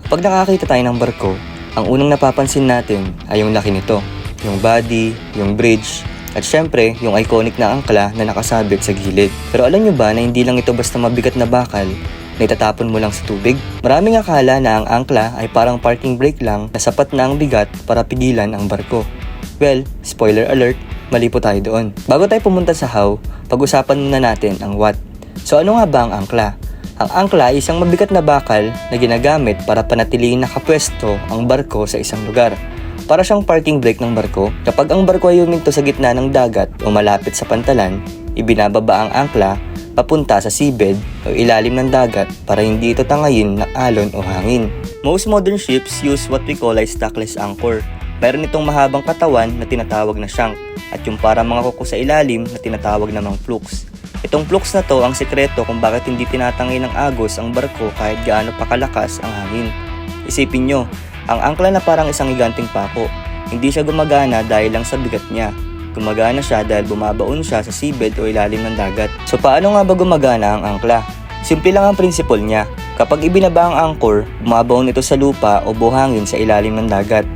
Pag nakakita tayo ng barko, ang unang napapansin natin ay yung laki nito, yung body, yung bridge, at syempre yung iconic na angkla na nakasabit sa gilid. Pero alam nyo ba na hindi lang ito basta mabigat na bakal na itatapon mo lang sa tubig? Maraming akala na ang angkla ay parang parking brake lang na sapat na ang bigat para pigilan ang barko. Well, spoiler alert, mali po tayo doon. Bago tayo pumunta sa how, pag-usapan muna natin ang what. So ano nga ba ang angkla? Ang angkla ay isang mabigat na bakal na ginagamit para panatilihin nakapwesto ang barko sa isang lugar. Para siyang parking brake ng barko, kapag ang barko ay huminto sa gitna ng dagat o malapit sa pantalan, ibinababa ang angkla papunta sa seabed o ilalim ng dagat para hindi ito tangayin ng alon o hangin. Most modern ships use what we call a stockless anchor. Meron itong mahabang katawan na tinatawag na shank at yung para mga kuko sa ilalim na tinatawag namang flukes. Itong flukes na to ang sekreto kung bakit hindi tinatangay ng agos ang barko kahit gaano pa kalakas ang hangin. Isipin nyo, ang angkla na parang isang higanting pako. Hindi siya gumagana dahil lang sa bigat niya. Gumagana siya dahil bumabaon siya sa seabed o ilalim ng dagat. So paano nga ba gumagana ang angkla? Simple lang ang prinsipal niya. Kapag ibinaba ang anchor, bumabaon ito sa lupa o buhangin sa ilalim ng dagat.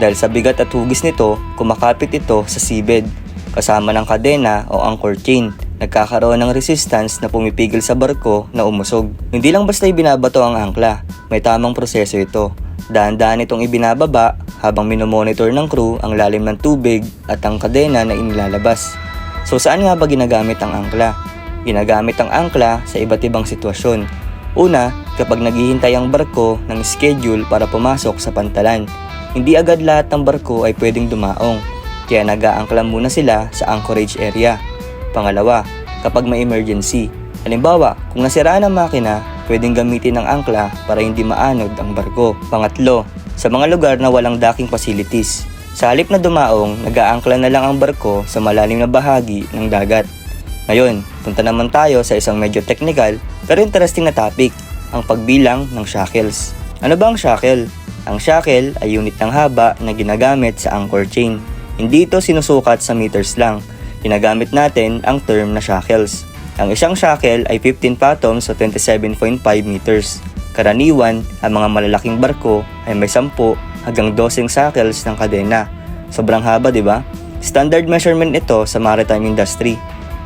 Dahil sa bigat at hugis nito, kumakapit ito sa seabed. Kasama ng kadena o anchor chain. Nagkakaroon ng resistance na pumipigil sa barko na umusog. Hindi lang basta ibinabato ang angkla, may tamang proseso ito. Daan-daan itong ibinababa habang minomonitor ng crew ang lalim ng tubig at ang kadena na inilalabas. So saan nga ba ginagamit ang angkla? Ginagamit ang angkla sa iba't ibang sitwasyon. Una, kapag naghihintay ang barko ng schedule para pumasok sa pantalan. Hindi agad lahat ng barko ay pwedeng dumaong, kaya nag-aangkla muna sila sa anchorage area. Pangalawa, kapag may emergency. Halimbawa, kung nasiraan ang makina, pwedeng gamitin ng angkla para hindi maanod ang barko. Pangatlo, sa mga lugar na walang docking facilities. Sa halip na dumaong, nag-aangkla na lang ang barko sa malalim na bahagi ng dagat. Ngayon, punta naman tayo sa isang medyo technical pero interesting na topic, ang pagbilang ng shackles. Ano ba ang shackle? Ang shackle ay unit ng haba na ginagamit sa anchor chain. Hindi ito sinusukat sa meters lang. Ginagamit natin ang term na shackles. Ang isang shackle ay 15 fathoms o 27.5 meters. Karaniwan, ang mga malalaking barko ay may 10 hanggang 12 shackles ng kadena. Sobrang haba, di ba? Standard measurement ito sa maritime industry.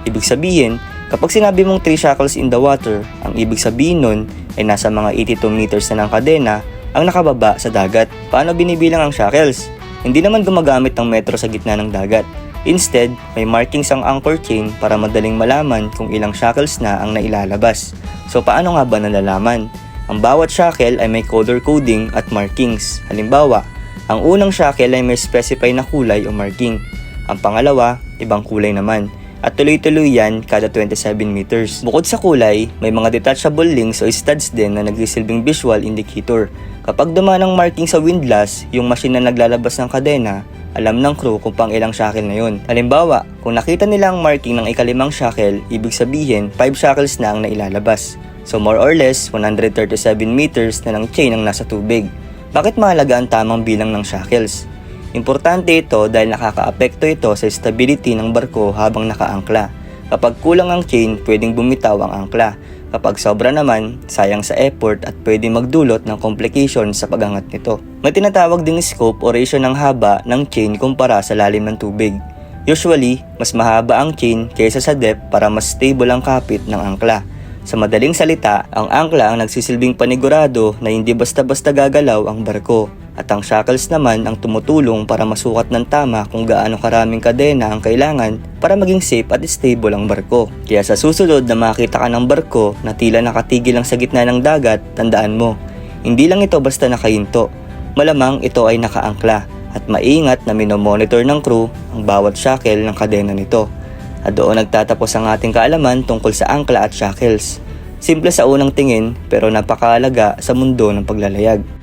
Ibig sabihin, kapag sinabi mong 3 shackles in the water, ang ibig sabihin nun ay nasa mga 82 meters na ng kadena ang nakababa sa dagat. Paano binibilang ang shackles? Hindi naman gumagamit ng metro sa gitna ng dagat. Instead, may markings ang anchor chain para madaling malaman kung ilang shackles na ang nailalabas. So paano nga ba nalalaman? Ang bawat shackle ay may color coding at markings. Halimbawa, ang unang shackle ay may specify na kulay o marking. Ang pangalawa, ibang kulay naman. At tuloy-tuloy yan kada 27 meters. Bukod sa kulay, may mga detachable links o studs din na nagsisilbing visual indicator. Kapag dumaan ang marking sa windlass, yung machine na naglalabas ng kadena, alam ng crew kung pang ilang shackle na yun. Halimbawa, kung nakita nila ang marking ng ikalimang shackle, ibig sabihin 5 shackles na ang nailalabas. So more or less, 137 meters na ng chain ang nasa tubig. Bakit mahalaga ang tamang bilang ng shackles? Importante ito dahil nakakaapekto ito sa stability ng barko habang nakaangkla. Kapag kulang ang chain, pwedeng bumitaw ang angkla. Kapag sobra naman, sayang sa effort at pwedeng magdulot ng complication sa pagangat nito. May tinatawag ding scope o ratio ng haba ng chain kumpara sa lalim ng tubig. Usually, mas mahaba ang chain kaysa sa depth para mas stable ang kapit ng angkla. Sa madaling salita, ang angkla ang nagsisilbing panigurado na hindi basta-basta gagalaw ang barko. At ang shackles naman ang tumutulong para masukat ng tama kung gaano karaming kadena ang kailangan para maging safe at stable ang barko. Kaya sa susunod na makita ka ng barko na tila nakatigil lang sa gitna ng dagat, tandaan mo, hindi lang ito basta nakahinto. Malamang ito ay nakaangkla at maingat na minomonitor ng crew ang bawat shackle ng kadena nito. At doon nagtatapos ang ating kaalaman tungkol sa angkla at shackles. Simple sa unang tingin pero napakahalaga sa mundo ng paglalayag.